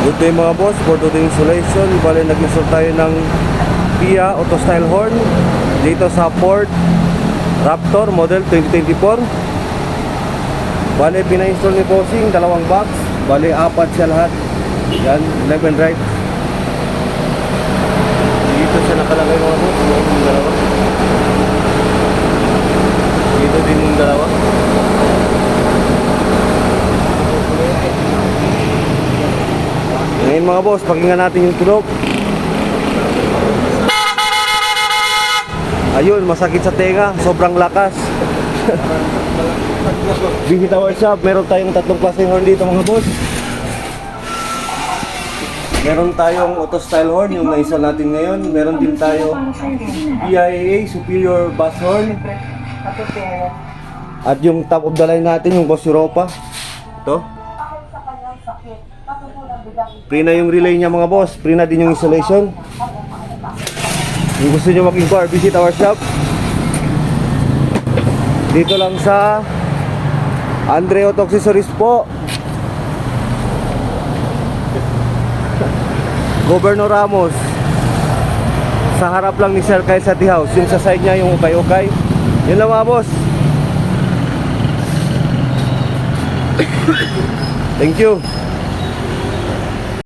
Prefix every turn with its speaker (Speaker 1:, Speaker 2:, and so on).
Speaker 1: Good day mga boss, for today's installation, bali nag-install tayo ng Kia Auto Style Horn dito sa Ford Raptor model 2024. Bali pina-install ni Bossing, dalawang box, bali apat siya lahat. Yan, left and right. Dito siya nakalagay mga boss, yung dalawa. Dito din yung dalawa. Ngayon mga boss, pakinggan natin yung tunog. Ayun, masakit sa tenga, sobrang lakas. Visit our shop, meron tayong tatlong klaseng horn dito mga boss. Meron tayong Auto Style Horn, yung na-install natin ngayon. Meron din tayo PIA Superior Bass Horn. At yung top of the line natin, yung Boss Europa. Ito. Free na yung relay niya mga boss, free na din yung installation. Kung gusto nyo mag-inquire, visit our shop. Dito lang sa Andre Auto Accessories po, Governor Ramos. Sa harap lang ni Sir Kay City House. Yung sa side niya, yung ukay-ukay. Yun lang mga boss. Thank you.